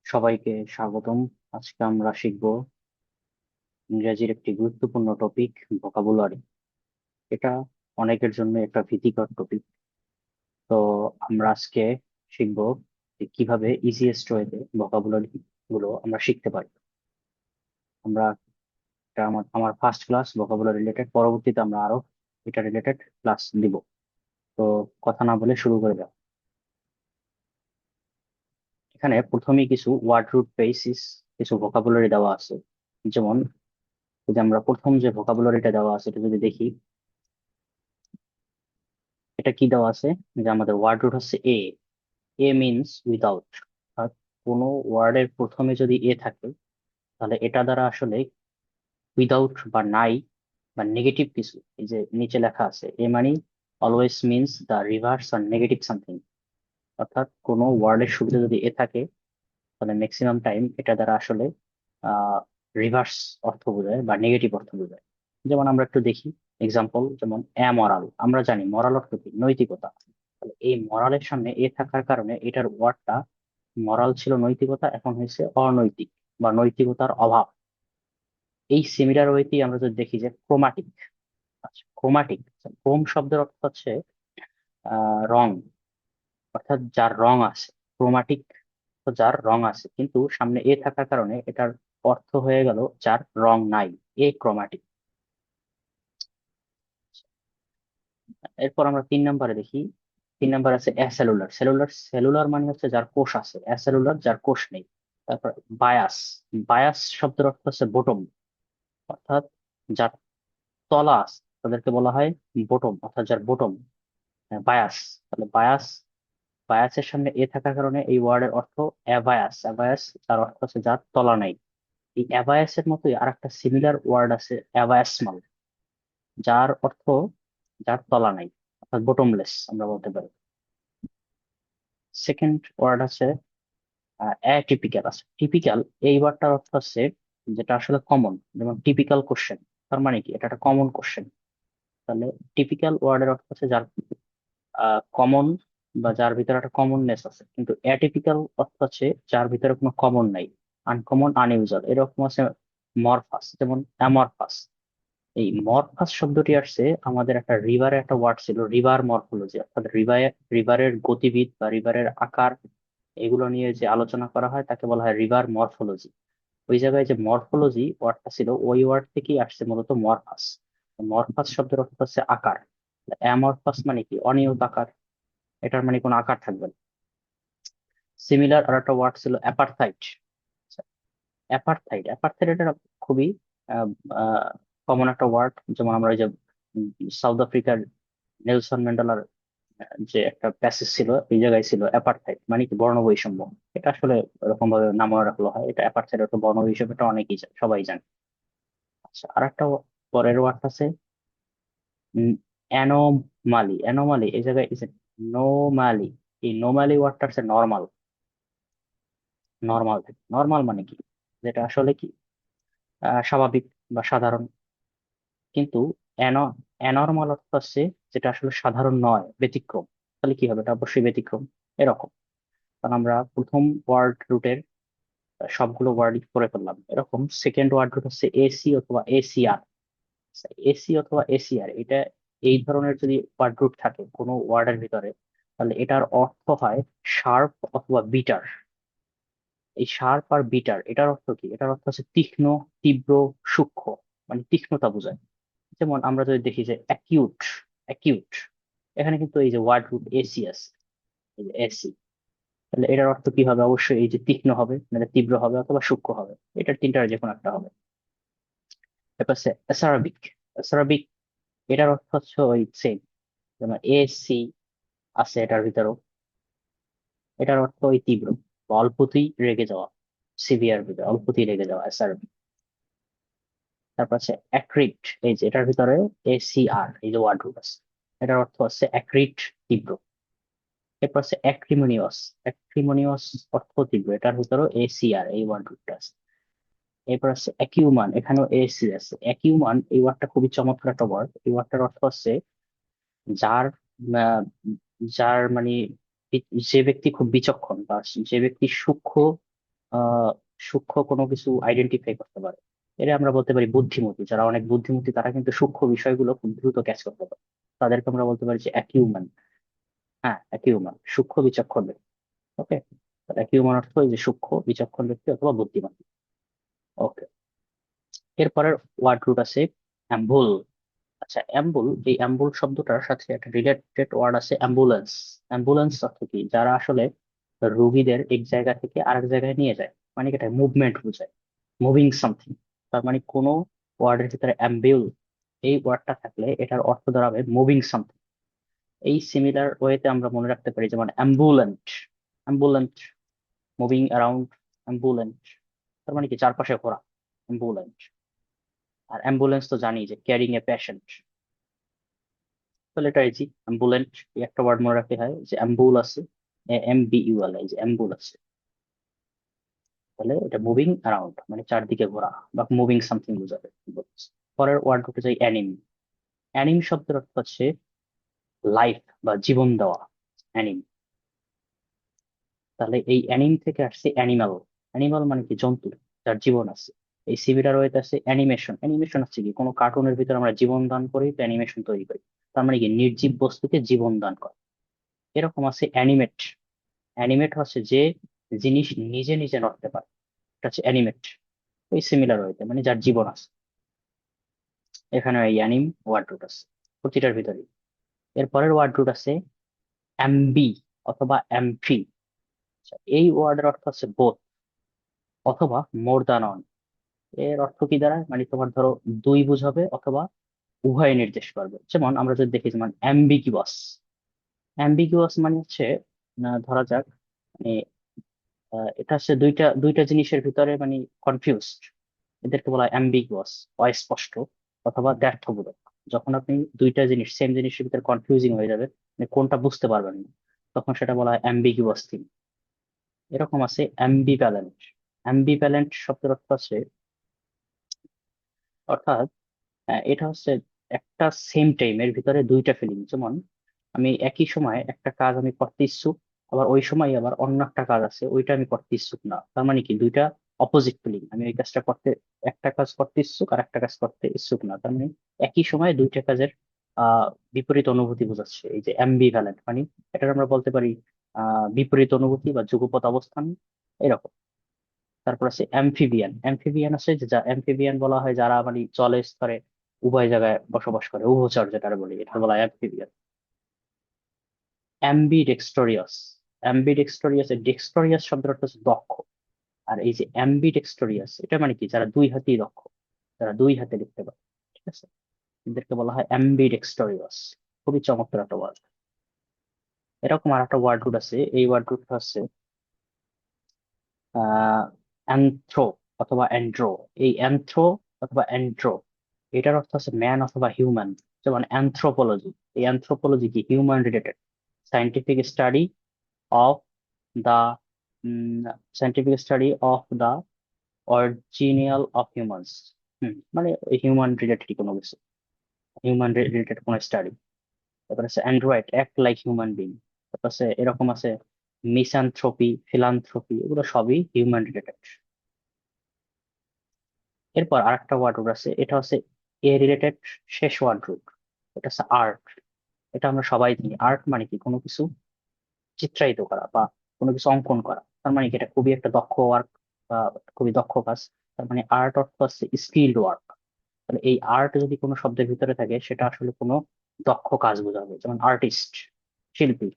সবাইকে স্বাগতম। আজকে আমরা শিখব ইংরেজির একটি গুরুত্বপূর্ণ টপিক, ভোকাবুলারি। এটা অনেকের জন্য একটা ভীতিকর টপিক। তো আমরা আজকে শিখব যে কিভাবে ইজিয়েস্ট ওয়েতে ভোকাবুলারি গুলো আমরা শিখতে পারি। আমরা এটা আমার ফার্স্ট ক্লাস ভোকাবুলারি রিলেটেড, পরবর্তীতে আমরা আরো এটা রিলেটেড ক্লাস দিব। তো কথা না বলে শুরু করে দাও। এখানে প্রথমেই কিছু ওয়ার্ড রুট বেসিস, কিছু ভোকাবুলারি দেওয়া আছে। যেমন যদি আমরা প্রথম যে ভোকাবুলারিটা দেওয়া আছে এটা যদি দেখি, এটা কি দেওয়া আছে যে আমাদের ওয়ার্ড রুট হচ্ছে এ। A means without. অর্থাৎ কোনো ওয়ার্ডের প্রথমে যদি এ থাকে তাহলে এটা দ্বারা আসলে উইদাউট বা নাই বা নেগেটিভ কিছু, এই যে নিচে লেখা আছে এ মানে অলওয়েজ মিনস দ্য রিভার্স আর নেগেটিভ সামথিং। অর্থাৎ কোনো ওয়ার্ডের শুরুতে যদি এ থাকে তাহলে ম্যাক্সিমাম টাইম এটা দ্বারা আসলে আহ রিভার্স অর্থ বোঝায় বা নেগেটিভ অর্থ বোঝায়। যেমন আমরা একটু দেখি এক্সাম্পল, যেমন অ্যামরাল। আমরা জানি মরাল অর্থ কি, নৈতিকতা। তাহলে এই মরালের সামনে এ থাকার কারণে এটার ওয়ার্ডটা, মরাল ছিল নৈতিকতা, এখন হয়েছে অনৈতিক বা নৈতিকতার অভাব। এই সিমিলার ওয়েতেই আমরা যদি দেখি যে ক্রোমাটিক। আচ্ছা, ক্রোমাটিক, ক্রোম শব্দের অর্থ হচ্ছে রং, অর্থাৎ যার রং আছে। ক্রোমাটিক তো যার রং আছে, কিন্তু সামনে এ থাকার কারণে এটার অর্থ হয়ে গেল যার রং নাই, এ ক্রোমাটিক। এরপর আমরা 3 নম্বরে দেখি। 3 নম্বর আছে অ্যাসেলুলার। সেলুলার, সেলুলার মানে হচ্ছে যার কোষ আছে, অ্যাসেলুলার যার কোষ নেই। তারপর বায়াস। বায়াস শব্দের অর্থ হচ্ছে বটম, অর্থাৎ যার তলা আছে তাদেরকে বলা হয় বটম, অর্থাৎ যার বটম বায়াস। তাহলে বায়াস, বায়াসের সামনে এ থাকার কারণে এই ওয়ার্ডের অর্থ অ্যাবায়াস। অ্যাবায়াস যার অর্থ হচ্ছে যার তলা নাই। এই অ্যাবায়াসের মতোই আর একটা সিমিলার ওয়ার্ড আছে অ্যাবায়াসমাল, যার অর্থ যার তলা নাই, অর্থাৎ বটমলেস আমরা বলতে পারি। সেকেন্ড ওয়ার্ড আছে অ্যাটিপিক্যাল। আছে টিপিক্যাল, এই ওয়ার্ডটার অর্থ হচ্ছে যেটা আসলে কমন। যেমন টিপিক্যাল কোশ্চেন, তার মানে কি, এটা একটা কমন কোশ্চেন। তাহলে টিপিক্যাল ওয়ার্ডের অর্থ হচ্ছে যার কমন বা যার ভিতরে একটা কমননেস আছে। কিন্তু অ্যাটিপিক্যাল অর্থ হচ্ছে যার ভিতরে কোনো কমন নাই, আনকমন, আনইউজুয়াল। এরকম আছে মরফাস, যেমন অ্যামরফাস। এই মরফাস শব্দটি আসছে আমাদের একটা রিভারের একটা ওয়ার্ড ছিল, রিভার মরফোলজি। অর্থাৎ রিভারের গতিবিদ বা রিভারের আকার, এগুলো নিয়ে যে আলোচনা করা হয় তাকে বলা হয় রিভার মরফোলজি। ওই জায়গায় যে মরফোলজি ওয়ার্ডটা ছিল, ওই ওয়ার্ড থেকেই আসছে মূলত মরফাস। মরফাস শব্দের অর্থ হচ্ছে আকার। অ্যামরফাস মানে কি, অনিয়ত আকার, এটার মানে কোনো আকার থাকবে না। সিমিলার আর একটা ওয়ার্ড ছিল অ্যাপারথাইট। অ্যাপারথাইট, অ্যাপারথাইট এটা খুবই কমন একটা ওয়ার্ড। যেমন আমরা ওই যে সাউথ আফ্রিকার নেলসন ম্যান্ডেলার যে একটা প্যাসেজ ছিল, এই জায়গায় ছিল অ্যাপারথাইট মানে কি, বর্ণ বৈষম্য। এটা আসলে এরকম ভাবে নাম রাখলো হয়, এটা অ্যাপারথাইট অর্থ বর্ণ বৈষম্য, এটা অনেকেই সবাই জানে। আচ্ছা, আর একটা পরের ওয়ার্ড আছে অ্যানোমালি। অ্যানোমালি এই জায়গায় is a নোমালি। এই নোমালি ওয়ার্ডটা হচ্ছে নর্মাল। নর্মাল থেকে, নর্মাল মানে কি, যেটা আসলে কি স্বাভাবিক বা সাধারণ। কিন্তু অ্যানর্মাল অর্থ হচ্ছে যেটা আসলে সাধারণ নয়, ব্যতিক্রম। তাহলে কি হবে, এটা অবশ্যই ব্যতিক্রম। এরকম, কারণ আমরা প্রথম ওয়ার্ড রুটের সবগুলো ওয়ার্ড করে ফেললাম। এরকম সেকেন্ড ওয়ার্ড রুট হচ্ছে এসি অথবা এসিআর। এসি অথবা এসিআর, এটা এই ধরনের যদি ওয়ার্ড রুট থাকে কোনো ওয়ার্ডের ভিতরে, তাহলে এটার অর্থ হয় শার্প অথবা বিটার। এই শার্প আর বিটার এটার অর্থ কি, এটার অর্থ হচ্ছে তীক্ষ্ণ, তীব্র, সূক্ষ্ম, মানে তীক্ষ্ণতা বোঝায়। যেমন আমরা যদি দেখি যে অ্যাকিউট, অ্যাকিউট, এখানে কিন্তু এই যে ওয়ার্ড রুট এসি আছে, এই যে এসি। তাহলে এটার অর্থ কি হবে, অবশ্যই এই যে তীক্ষ্ণ হবে, মানে তীব্র হবে অথবা সূক্ষ্ম হবে। এটার তিনটার যে কোনো একটা হবে। তারপর হচ্ছে অ্যাসারবিক। অ্যাসারবিক, এটার অর্থ হচ্ছে ওই সেম, যেমন এসি আছে এটার ভিতরেও। এটার অর্থ ওই তীব্র বা অল্পতেই রেগে যাওয়া, সিভিয়ার ভিতরে অল্পতেই রেগে যাওয়া, অ্যাসারবিক। তারপর আছে অ্যাক্রিট, এই যে এটার ভিতরে এসিআর, এই যে ওয়ার্ড রুট আছে, এটার অর্থ হচ্ছে অ্যাক্রিট, তীব্র। এরপর আছে অ্যাক্রিমোনিয়াস। অ্যাক্রিমোনিয়াস অর্থ তীব্র, এটার ভিতরেও এসিআর, এই ওয়ার্ড রুটটা আছে। এরপর আছে অ্যাকিউমান, এখানেও এসি আছে। অ্যাকিউমান এই ওয়ার্ডটা খুবই চমৎকার একটা ওয়ার্ড। এই ওয়ার্ডটার অর্থ হচ্ছে যার আহ, যার মানে যে ব্যক্তি খুব বিচক্ষণ বা যে ব্যক্তি সূক্ষ্ম আহ সূক্ষ্ম কোনো কিছু আইডেন্টিফাই করতে পারে। এরা আমরা বলতে পারি বুদ্ধিমতী। যারা অনেক বুদ্ধিমতী তারা কিন্তু সূক্ষ্ম বিষয়গুলো খুব দ্রুত ক্যাচ করতে পারে। তাদেরকে আমরা বলতে পারি যে অ্যাকিউম্যান। হ্যাঁ, অ্যাকিউম্যান, সূক্ষ্ম বিচক্ষণ ব্যক্তি। ওকে, অ্যাকিউম্যান অর্থ এই যে সূক্ষ্ম বিচক্ষণ ব্যক্তি অথবা বুদ্ধিমান। ওকে, এরপরের ওয়ার্ড রুট আছে অ্যাম্বুল। আচ্ছা, অ্যাম্বুল, এই অ্যাম্বুল শব্দটার সাথে একটা রিলেটেড ওয়ার্ড আছে অ্যাম্বুলেন্স। অ্যাম্বুলেন্স অর্থ কি? যারা আসলে রোগীদের এক জায়গা থেকে আরেক জায়গায় নিয়ে যায়, মানে কি এটা মুভমেন্ট বোঝায়, মুভিং সামথিং। তার মানে কোনো ওয়ার্ডের ভিতরে অ্যাম্বিউল এই ওয়ার্ডটা থাকলে এটার অর্থ দাঁড়াবে মুভিং সামথিং। এই সিমিলার ওয়েতে আমরা মনে রাখতে পারি, যেমন অ্যাম্বুলেন্ট, অ্যাম্বুলেন্ট, মুভিং অ্যারাউন্ড, অ্যাম্বুলেন্ট, তার মানে কি চারপাশে ঘোরা, অ্যাম্বুলেন্ট। আর অ্যাম্বুলেন্স তো জানি যে ক্যারিং এ পেশেন্ট। তাহলে এটা ইজি, অ্যাম্বুলেন্ট। এই একটা ওয়ার্ড মনে রাখতে হয় যে অ্যাম্বুল আছে, AMBUL, এই যে অ্যাম্বুল আছে, তাহলে এটা মুভিং অ্যারাউন্ড মানে চারদিকে ঘোরা বা মুভিং সামথিং বোঝাবে। পরের ওয়ার্ড হচ্ছে যে অ্যানিম। অ্যানিম শব্দের অর্থ হচ্ছে লাইফ বা জীবন দেওয়া, অ্যানিম। তাহলে এই অ্যানিম থেকে আসছে অ্যানিমাল। অ্যানিমাল মানে কি? জন্তু, যার জীবন আছে। এই সিমিলার ওয়েতে আছে অ্যানিমেশন। অ্যানিমেশন হচ্ছে কি? কোনো কার্টুনের ভিতরে আমরা জীবন দান করি তো অ্যানিমেশন তৈরি করি। তার মানে কি? নির্জীব বস্তুকে জীবন দান করা। এরকম আছে অ্যানিমেট। অ্যানিমেট হচ্ছে যে জিনিস নিজে নিজে নড়তে পারে, এটা হচ্ছে অ্যানিমেট। ওই সিমিলার ওয়েতে মানে যার জীবন আছে। এখানে এই অ্যানিম ওয়ার্ড রুট আছে প্রতিটার ভিতরে। এর পরের ওয়ার্ড রুট আছে অ্যাম্বি অথবা অ্যাম্ফি। এই ওয়ার্ডের অর্থ হচ্ছে বোথ অথবা মোর দ্যান অন। এর অর্থ কি দাঁড়ায়? মানে তোমার ধরো দুই বুঝাবে অথবা উভয় নির্দেশ করবে। যেমন আমরা যদি দেখি, যেমন অ্যাম্বিগুয়াস। অ্যাম্বিগুয়াস মানে হচ্ছে ধরা যাক মানে এটা হচ্ছে দুইটা দুইটা জিনিসের ভিতরে মানে কনফিউজড, এদেরকে বলা হয় অ্যাম্বিগুয়াস, অস্পষ্ট অথবা দ্ব্যর্থবোধক। যখন আপনি দুইটা জিনিস সেম জিনিসের ভিতরে কনফিউজিং হয়ে যাবে, মানে কোনটা বুঝতে পারবেন না, তখন সেটা বলা হয় অ্যাম্বিগুয়াস থিং। এরকম আছে অ্যাম্বিভ্যালেন্ট। অ্যাম্বিভ্যালেন্ট শব্দের অর্থ আছে, অর্থাৎ এটা হচ্ছে একটা সেম টাইমের ভিতরে দুইটা ফিলিং। যেমন আমি একই সময় একটা কাজ আমি করতে ইচ্ছুক, আবার ওই সময় আবার অন্য একটা কাজ আছে ওইটা আমি করতে ইচ্ছুক না। তার মানে কি? দুইটা অপোজিট ফিলিং। আমি ওই কাজটা করতে, একটা কাজ করতে ইচ্ছুক আর একটা কাজ করতে ইচ্ছুক না, তার মানে একই সময় দুইটা কাজের আহ বিপরীত অনুভূতি বোঝাচ্ছে এই যে অ্যাম্বিভ্যালেন্ট মানে। এটা আমরা বলতে পারি বিপরীত অনুভূতি বা যুগপৎ অবস্থান, এরকম। তারপর আছে অ্যামফিবিয়ান। অ্যামফিবিয়ান আছে যে যা অ্যামফিবিয়ান বলা হয় যারা মানে জলের স্তরে উভয় জায়গায় বসবাস করে, উভচর যেটা বলি, এটা বলা হয় অ্যামফিবিয়ান। অ্যাম্বিডেক্সটোরিয়াস। অ্যাম্বিডেক্সটোরিয়াস, ডেক্সটোরিয়াস শব্দের অর্থ হচ্ছে দক্ষ। আর এই যে অ্যাম্বিডেক্সটোরিয়াস এটা মানে কি? যারা দুই হাতেই দক্ষ, যারা দুই হাতে লিখতে পারে, ঠিক আছে, এদেরকে বলা হয় অ্যাম্বিডেক্সটোরিয়াস। খুবই চমৎকার একটা ওয়ার্ড। এরকম আর একটা ওয়ার্ড রুট আছে, এই ওয়ার্ড রুটটা হচ্ছে অ্যানথ্রো অথবা অ্যান্ড্রো। এই অ্যানথ্রো অথবা অ্যান্ড্রো এটার অর্থ হচ্ছে ম্যান অথবা হিউম্যান। যেমন অ্যানথ্রোপোলজি, এই অ্যানথ্রোপোলজি কি? Human related, scientific study of the scientific study of the original of humans. মানে হিউম্যান রিলেটেড কোনো কিছু, হিউম্যান রিলেটেড কোনো স্টাডি। তারপর আছে android, act like human being. তারপর আছে এরকম আছে মিসানথ্রপি, ফিলান্থ্রপি, এগুলো সবই হিউম্যান রিলেটেড। এরপর আরেকটা ওয়ার্ড রুট আছে, এটা হচ্ছে এ রিলেটেড, শেষ ওয়ার্ড রুট। এটা হচ্ছে আর্ট। এটা আমরা সবাই জানি, আর্ট মানে কি? কোনো কিছু চিত্রায়িত করা বা কোনো কিছু অঙ্কন করা। তার মানে কি? এটা খুবই একটা দক্ষ ওয়ার্ক বা খুবই দক্ষ কাজ। তার মানে আর্ট অর্থ হচ্ছে স্কিল্ড ওয়ার্ক। তাহলে এই আর্ট যদি কোনো শব্দের ভিতরে থাকে সেটা আসলে কোনো দক্ষ কাজ বোঝাবে। যেমন আর্টিস্ট, শিল্পী,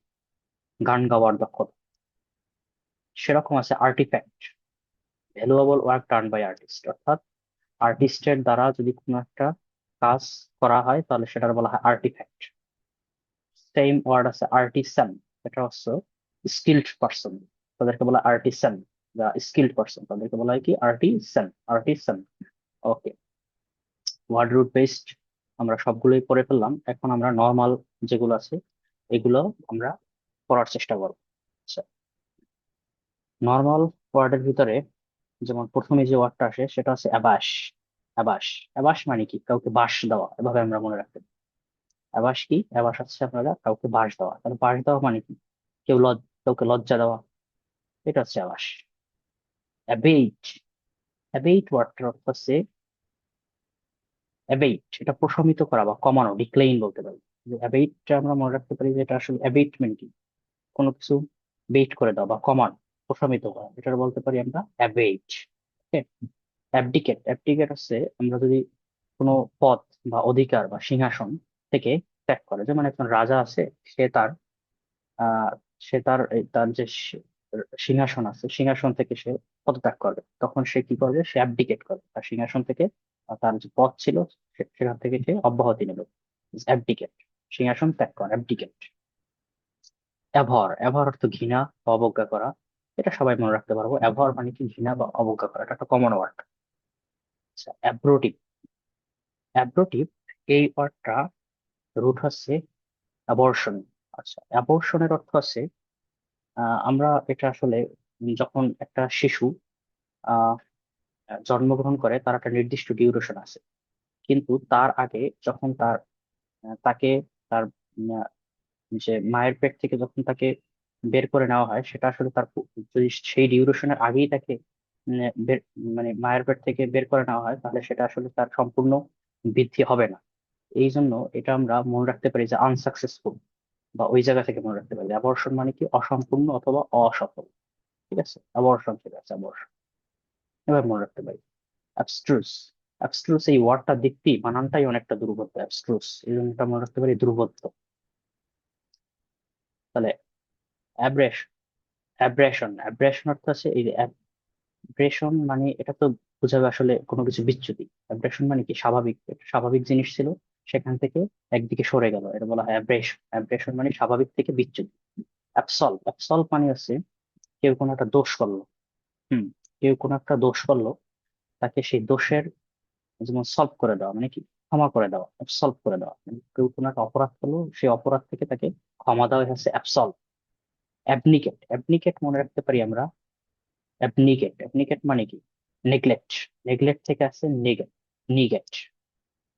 গান গাওয়ার দক্ষতা। সেরকম আছে artefact, valuable work done by artist. অর্থাৎ আর্টিস্টের দ্বারা যদি কোনো একটা কাজ করা হয় তাহলে সেটার বলা হয় আর্টিফ্যাক্ট। সেম ওয়ার্ড আছে আর্টিসান। এটা হচ্ছে স্কিল্ড পার্সন, তাদেরকে বলা আর্টিসান। বা স্কিল্ড পার্সন তাদেরকে বলা হয় কি? Artisan, artisan. Okay, word root based আমরা সবগুলোই পড়ে ফেললাম। এখন আমরা নর্মাল যেগুলো আছে এগুলো আমরা পড়ার চেষ্টা করবো। আচ্ছা, নর্মাল ওয়ার্ডের ভিতরে যেমন প্রথমে যে ওয়ার্ডটা আসে সেটা হচ্ছে অ্যাবাস। অ্যাবাস, অ্যাবাস মানে কি? কাউকে বাস দেওয়া, এভাবে আমরা মনে রাখতে পারি। অ্যাবাস কি? অ্যাবাস হচ্ছে আপনারা কাউকে বাস দেওয়া। তাহলে বাস দেওয়া মানে কি? কাউকে লজ্জা দেওয়া, এটা হচ্ছে অ্যাবাস। অ্যাবেইট। অ্যাবেইট ওয়ার্ডটার অর্থ হচ্ছে অ্যাবেইট, এটা প্রশমিত করা বা কমানো, ডিক্লাইন বলতে পারি। যে অ্যাবেইটটা আমরা মনে রাখতে পারি যে এটা আসলে অ্যাবেইটমেন্ট কি, কোনো কিছু বেইট করে দাও বা কমান, প্রশমিত করা, এটা বলতে পারি আমরা অ্যাবেইট। অ্যাবডিকেট। অ্যাবডিকেট হচ্ছে আমরা যদি কোনো পদ বা অধিকার বা সিংহাসন থেকে ত্যাগ করে, যেমন একজন রাজা আছে, সে তার আহ সে তার তার যে সিংহাসন আছে, সিংহাসন থেকে সে পদত্যাগ করবে, তখন সে কি করবে, সে অ্যাবডিকেট করবে তার সিংহাসন থেকে, তার যে পদ ছিল সেখান থেকে সে অব্যাহতি নেবে। অ্যাবডিকেট, সিংহাসন ত্যাগ করা, অ্যাবডিকেট। অ্যাভর। অ্যাভর অর্থ ঘৃণা বা অবজ্ঞা করা, এটা সবাই মনে রাখতে পারবো। অ্যাভর মানে কি, ঘৃণা বা অবজ্ঞা করা, এটা একটা কমন ওয়ার্ড। আচ্ছা, অ্যাব্রোটিভ। অ্যাব্রোটিভ এই ওয়ার্ডটা রুট হচ্ছে অ্যাবর্শন। আচ্ছা, অ্যাবর্শনের অর্থ আছে আমরা এটা আসলে যখন একটা শিশু আহ জন্মগ্রহণ করে, তার একটা নির্দিষ্ট ডিউরেশন আছে, কিন্তু তার আগে যখন তাকে তার যে মায়ের পেট থেকে যখন তাকে বের করে নেওয়া হয়, সেটা আসলে যদি সেই ডিউরেশনের আগেই তাকে বের, মানে মায়ের পেট থেকে বের করে নেওয়া হয়, তাহলে সেটা আসলে তার সম্পূর্ণ বৃদ্ধি হবে না। এই জন্য এটা আমরা মনে রাখতে পারি যে আনসাকসেসফুল, বা ওই জায়গা থেকে মনে রাখতে পারি অ্যাবর্শন মানে কি, অসম্পূর্ণ অথবা অসফল। ঠিক আছে, অ্যাবর্শন ঠিক আছে, অ্যাবর্শন এবার মনে রাখতে পারি। অ্যাবস্ট্রুস। অ্যাবস্ট্রুস এই ওয়ার্ডটা দেখতেই বানানটাই অনেকটা দুর্বোধ্য, অ্যাবস্ট্রুস, এই জন্য এটা মনে রাখতে পারি দুর্বোধ্য। তাহলে অ্যাব্রেশ। অ্যাব্রেশন। অ্যাব্রেশন অর্থ আছে এই যে অ্যাব্রেশন মানে, এটা তো বোঝাবে আসলে কোনো কিছু বিচ্যুতি। অ্যাব্রেশন মানে কি, স্বাভাবিক, একটা স্বাভাবিক জিনিস ছিল, সেখান থেকে একদিকে সরে গেল, এটা বলা হয় অ্যাব্রেশন। অ্যাব্রেশন মানে স্বাভাবিক থেকে বিচ্যুতি। অ্যাবসল্ভ। অ্যাবসল্ভ মানে হচ্ছে কেউ কোনো একটা দোষ করলো। হুম, কেউ কোনো একটা দোষ করলো, তাকে সেই দোষের, যেমন সলভ করে দেওয়া মানে কি, ক্ষমা করে দেওয়া, অ্যাবসল্ভ করে দেওয়া, মানে কেউ কোনো একটা অপরাধ করলো, সেই অপরাধ থেকে তাকে ক্ষমা দেওয়া হচ্ছে অ্যাবসল্ভ। অ্যাবনিকেট। অ্যাবনিকেট মনে রাখতে পারি আমরা অ্যাবনিকেট। অ্যাবনিকেট মানে কি, নেগলেক্ট। নেগলেক্ট থেকে আসছে নেগেট, নিগেট,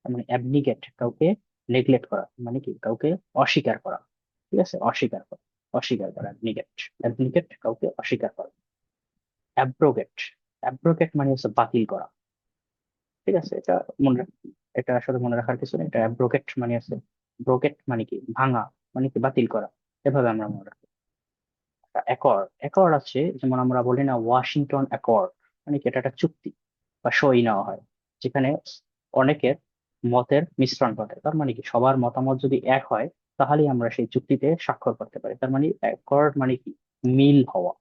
মানে অ্যাবনিকেট কাউকে নেগলেক্ট করা, মানে কি কাউকে অস্বীকার করা। ঠিক আছে, অস্বীকার করা, অস্বীকার করা, নিগেট। অ্যাবনিকেট কাউকে অস্বীকার করা। অ্যাব্রোগেট। অ্যাব্রোগেট মানে হচ্ছে বাতিল করা। ঠিক আছে, এটা আসলে মনে রাখার কিছু নেই, এটা অ্যাব্রোগেট মানে আছে, ব্রোগেট মানে কি ভাঙা, মানে কি বাতিল করা, এভাবে আমরা মনে রাখি। অ্যাকর্ড। অ্যাকর্ড আছে, যেমন আমরা বলি না ওয়াশিংটন অ্যাকর্ড, মানে কি এটা একটা চুক্তি বা সই নেওয়া হয়, যেখানে অনেকের মতের মিশ্রণ ঘটে, তার মানে কি সবার মতামত যদি এক হয়, তাহলেই আমরা সেই চুক্তিতে স্বাক্ষর করতে পারি। তার মানে অ্যাকর্ড মানে কি, মিল হওয়া।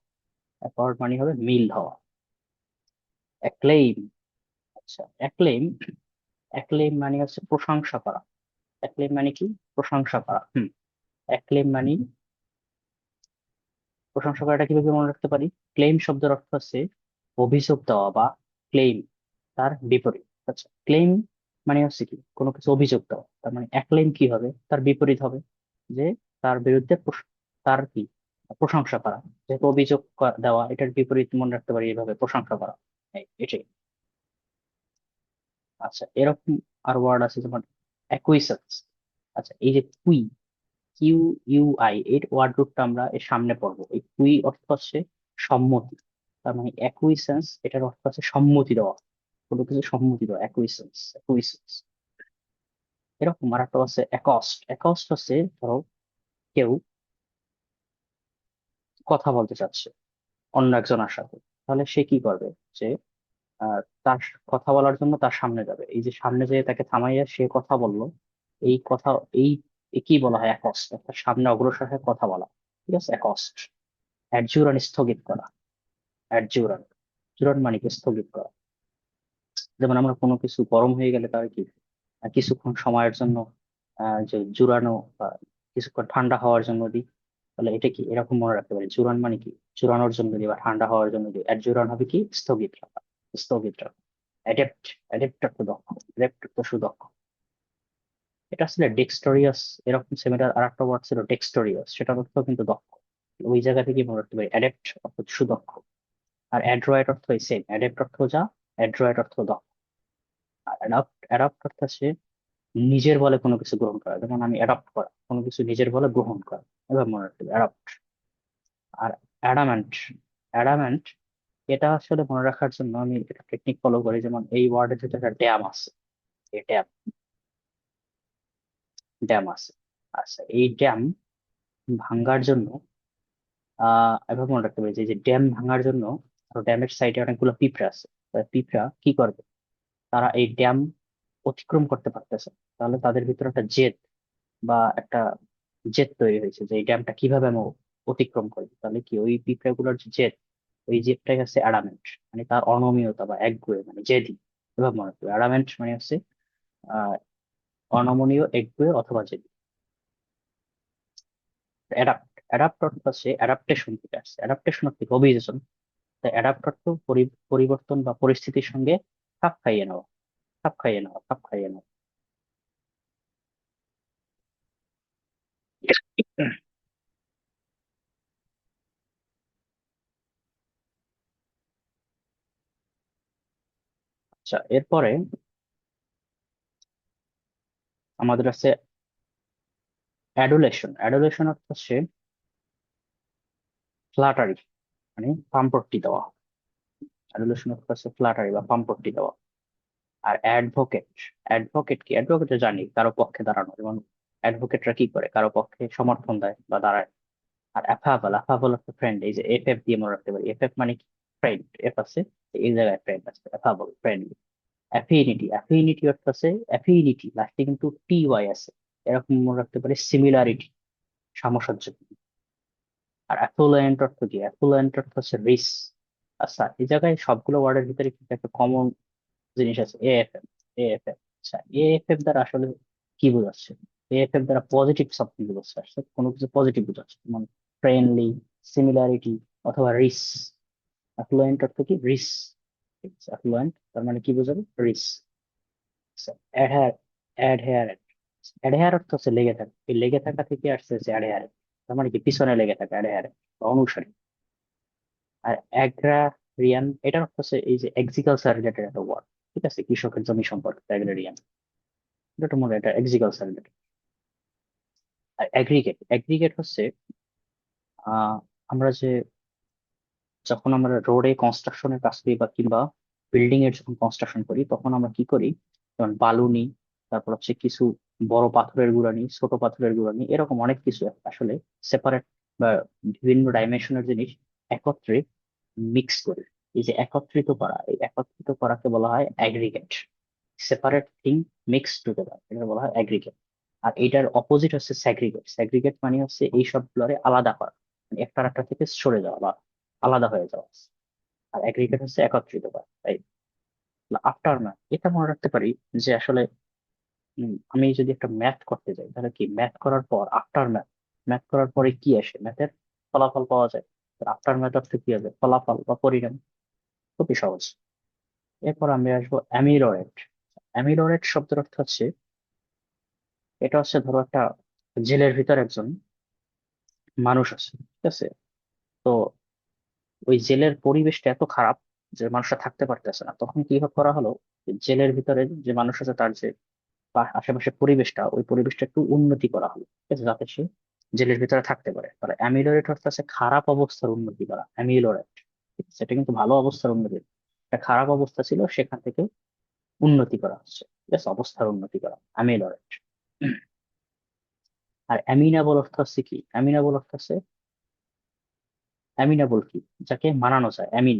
অ্যাকর্ড মানে হবে মিল হওয়া। অ্যাক্লেইম। আচ্ছা, অ্যাক্লেইম। অ্যাক্লেইম মানে হচ্ছে প্রশংসা করা। অ্যাক্লেইম মানে কি, প্রশংসা করা। অ্যাক্লেইম মানে প্রশংসা করাটা কিভাবে মনে রাখতে পারি, ক্লেইম শব্দের অর্থ হচ্ছে অভিযোগ দেওয়া বা ক্লেইম তার বিপরীত। আচ্ছা, ক্লেইম মানে হচ্ছে কি, কোনো কিছু অভিযোগ দেওয়া, তার মানে অ্যাক্লেইম কি হবে, তার বিপরীত হবে, যে তার বিরুদ্ধে তার কি, প্রশংসা করা। যেহেতু অভিযোগ দেওয়া, এটার বিপরীত মনে রাখতে পারি এইভাবে, প্রশংসা করা, এটাই। আচ্ছা, এরকম আর ওয়ার্ড আছে যেমন অ্যাকুইসেন্স। আচ্ছা, এই যে কুই, কিউ ইউ আই, এর ওয়ার্ড রুটটা আমরা এর সামনে পড়বো। এই কুই অর্থ হচ্ছে সম্মতি, তার মানে অ্যাকুইসেন্স এটার অর্থ হচ্ছে সম্মতি দেওয়া, কোনো কিছু সম্মতি দেওয়া, অ্যাকুইসেন্স, অ্যাকুইসেন্স। এরকম আর একটা আছে অ্যাকস্ট। অ্যাকস্ট হচ্ছে ধরো কেউ কথা বলতে চাচ্ছে অন্য একজনের সাথে, তাহলে সে কি করবে, যে তার কথা বলার জন্য তার সামনে যাবে, এই যে সামনে যেয়ে তাকে থামাইয়া সে কথা বললো, এই কথা, এই কি বলা হয়, অ্যাকস্ট, তার সামনে অগ্রসর হয়ে কথা বলা। ঠিক আছে, অ্যাকস্ট। অ্যাডজুরান স্থগিত করা। অ্যাডজুরান, জুরান মানে কি স্থগিত করা। যেমন আমরা কোনো কিছু গরম হয়ে গেলে তার কি কিছুক্ষণ সময়ের জন্য যে জুরানো বা কিছুক্ষণ ঠান্ডা হওয়ার জন্য দিই, তাহলে এটা কি, এরকম মনে রাখতে পারি, জুরান মানে কি জুরানোর জন্য দিই বা ঠান্ডা হওয়ার জন্য দিই। অ্যাডজুরান হবে কি, স্থগিত রাখা, স্থগিত রাখা। অ্যাডেপ্ট। অ্যাডেপ্ট অর্থ দক্ষ, অ্যাডেপ্ট অর্থ সুদক্ষ। এটা আসলে ডেক্সটোরিয়াস, এরকম সেমিনার আর একটা ওয়ার্ড ছিল ডেক্সটোরিয়াস, সেটার অর্থ কিন্তু দক্ষ। ওই জায়গা থেকে মনে রাখতে পারি অ্যাডেপ্ট অর্থ সুদক্ষ। আর অ্যাড্রয়েড অর্থ সেম, অ্যাডেপ্ট অর্থ যা, অ্যাড্রয়েড অর্থ দক্ষ। আর অ্যাডাপ্ট, অ্যাডাপ্ট অর্থ হচ্ছে নিজের বলে কোনো কিছু গ্রহণ করা, যেমন আমি অ্যাডাপ্ট করা, কোনো কিছু নিজের বলে গ্রহণ করা, এবার মনে রাখতে হবে অ্যাডাপ্ট। আর অ্যাডামেন্ট। অ্যাডামেন্ট এটা আসলে মনে রাখার জন্য আমি একটা টেকনিক ফলো করি, যেমন এই ওয়ার্ডের ভিতরে একটা ড্যাম আছে, এই ড্যাম, ড্যাম আছে। আচ্ছা, এই ড্যাম ভাঙ্গার জন্য এভাবে মনে রাখতে পারি যে ড্যাম ভাঙার জন্য ড্যামের সাইডে অনেকগুলো পিঁপড়া আছে। পিঁপড়া কি করবে, তারা এই ড্যাম অতিক্রম করতে পারতেছে, তাহলে তাদের ভিতরে একটা জেদ বা একটা জেদ তৈরি হয়েছে যে এই ড্যামটা কিভাবে আমি অতিক্রম করবো। তাহলে কি ওই পিঁপড়াগুলোর যে জেদ, ওই জেদটাই হচ্ছে অ্যাডামেন্ট, মানে তার অনমনীয়তা বা একগুঁয়ে, মানে জেদি। এভাবে মনে করবে অ্যাডামেন্ট মানে হচ্ছে আহ অনমনীয়, একগুঁয়ে অথবা জেদি। অ্যাডাপ্ট, অ্যাডাপ্ট অর্থ হচ্ছে অ্যাডাপ্টেশন থেকে আসছে, অ্যাডাপ্টেশন অর্থ অভিযোজন। অ্যাডাপ্ট অর্থ পরিবর্তন বা পরিস্থিতির সঙ্গে খাপ খাইয়ে নেওয়া, খাপ খাইয়ে নেওয়া, খাপ খাইয়ে নেওয়া। আচ্ছা, এরপরে আমাদের আছে অ্যাডুলেশন। অ্যাডুলেশন অর্থ হচ্ছে ফ্লাটারি, মানে পাম্পট্টি দেওয়া। অ্যাডুলেশন অর্থ হচ্ছে ফ্লাটারি বা পাম্পট্টি দেওয়া। আর অ্যাডভোকেট, অ্যাডভোকেট কি, অ্যাডভোকেট জানি কারো পক্ষে দাঁড়ানো, যেমন অ্যাডভোকেটরা কি করে, কারো পক্ষে সমর্থন দেয় বা দাঁড়ায়। আর অ্যাফাবল, অ্যাফাবল অর্থ ফ্রেন্ড, এই যে এফ এফ দিয়ে মনে রাখতে পারি, এফ এফ মানে কি, ফ্রেন্ড, এফ আছে, এই জায়গায় ফ্রেন্ড আছে, অ্যাফাবল, ফ্রেন্ডলি। অ্যাফিনিটি, অ্যাফিনিটি অর্থ আছে, অ্যাফিনিটি লাস্টে কিন্তু টি ওয়াই আছে, এরকম মনে রাখতে পারি সিমিলারিটি, সামসাজ্য। আর অ্যাফ্লুয়েন্ট অর্থ কি, অ্যাফ্লুয়েন্ট অর্থ হচ্ছে রিস। আচ্ছা, এই জায়গায় সবগুলো ওয়ার্ডের ভিতরে কিন্তু একটা কমন জিনিস আছে, এএফএম, এএফএম। আচ্ছা, এএফএম দ্বারা আসলে কি বোঝাচ্ছে, এএফএম দ্বারা পজিটিভ সামথিং বোঝাচ্ছে, আসলে কোনো কিছু পজিটিভ বোঝাচ্ছে, যেমন ফ্রেন্ডলি, সিমিলারিটি অথবা রিস। অ্যাফ্লুয়েন্ট অর্থ কি, রিস। অ্যাফ্লুয়েন্ট তার মানে কি বোঝাবে, রিস। অ্যাডহেয়ার, অ্যাডহেয়ারেন্ট, অ্যাডহেয়ার অর্থ হচ্ছে লেগে থাকা, এই লেগে থাকা থেকে আসছে হচ্ছে অ্যাডহেয়ারেন্ট, তার মানে কি পিছনে লেগে থাকা, অ্যাডহেয়ারেন্ট বা অনুসারী। আর অ্যাগ্রারিয়ান, এটার অর্থ হচ্ছে এই যে এগ্রিকালচার রিলেটেড একটা ওয়ার্ড, ঠিক আছে, কৃষকের জমি সম্পর্কে অ্যাগ্রারিয়ান, এটা মনে হয় এটা এগ্রিকালচার রিলেটেড। আর অ্যাগ্রিগেট, অ্যাগ্রিগেট হচ্ছে আহ আমরা যে যখন আমরা রোডে কনস্ট্রাকশনের কাজ করি বা কিংবা বিল্ডিং এর যখন কনস্ট্রাকশন করি, তখন আমরা কি করি, যেমন বালু নিই, তারপর হচ্ছে কিছু বড় পাথরের গুঁড়া নিই, ছোট পাথরের গুঁড়া নিই, এরকম অনেক কিছু আসলে সেপারেট বা বিভিন্ন ডাইমেনশনের জিনিস একত্রে মিক্স করি। এই যে একত্রিত করা, এই একত্রিত করাকে বলা হয় aggregate. Separate thing mix together, এটা বলা হয় অ্যাগ্রিগেট। আর এটার অপোজিট হচ্ছে স্যাগ্রিগেট। স্যাগ্রিগেট মানে হচ্ছে এই সবগুলোরে আলাদা করা, মানে একটা আরেকটা থেকে সরে যাওয়া বা আলাদা হয়ে যাওয়া। আর অ্যাগ্রিগেট হচ্ছে একত্রিত করা, তাই। আফটার ম্যাথ, এটা মনে রাখতে পারি যে আসলে আমি যদি একটা ম্যাথ করতে যাই, তাহলে কি ম্যাথ করার পর আফটার ম্যাথ, ম্যাথ করার পরে কি আসে, ম্যাথের ফলাফল পাওয়া যায়। আফটার ম্যাথ অর্থ কি হবে, ফলাফল বা পরিণাম। খুবই সহজ। এরপর আমি আসবো অ্যামিলোরেট। অ্যামিলোরেট শব্দের অর্থ হচ্ছে, এটা হচ্ছে ধরো একটা জেলের ভিতর একজন মানুষ আছে, ঠিক আছে। তো ওই জেলের পরিবেশটা এত খারাপ যে মানুষটা থাকতে পারতেছে না, তখন কি করা হলো, যে জেলের ভিতরে যে মানুষ আছে তার যে আশেপাশের পরিবেশটা, ওই পরিবেশটা একটু উন্নতি করা হলো, ঠিক আছে, যাতে সে জেলের ভিতরে থাকতে পারে। তাহলে অ্যামিলোরেট অর্থ আছে খারাপ অবস্থার উন্নতি করা, অ্যামিলোরেট, ঠিক আছে, এটা কিন্তু ভালো অবস্থার উন্নতি না। একটা খারাপ অবস্থা ছিল, সেখান থেকে উন্নতি করা হচ্ছে, ঠিক আছে, অবস্থার উন্নতি করা, অ্যামিলোরেট। আর অ্যামিনাবল অর্থ হচ্ছে কি, অ্যামিনাবল অর্থ হচ্ছে, অ্যামিনাবল কি, যাকে মানানো যায়, অ্যামিন,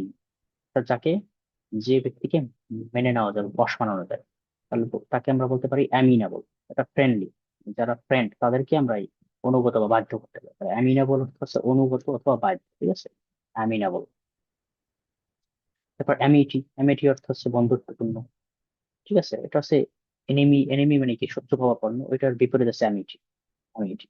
যাকে, যে ব্যক্তিকে মেনে নেওয়া যাবে, বশ মানানো যায়, তাহলে তাকে আমরা বলতে পারি অ্যামিনাবল। এটা ফ্রেন্ডলি, যারা ফ্রেন্ড তাদেরকে আমরা এই অনুগত বা বাধ্য করতে পারি। অ্যামিনাবল অর্থ হচ্ছে অনুগত অথবা বাধ্য, ঠিক আছে, অ্যামিনাবল। তারপর অ্যামিটি, অ্যামিটি অর্থ হচ্ছে বন্ধুত্বপূর্ণ, ঠিক আছে, এটা হচ্ছে এনিমি, এনিমি মানে কি, শত্রু ভাবাপন্ন, ওইটার বিপরীত আছে অ্যামিটি, অ্যামিটি।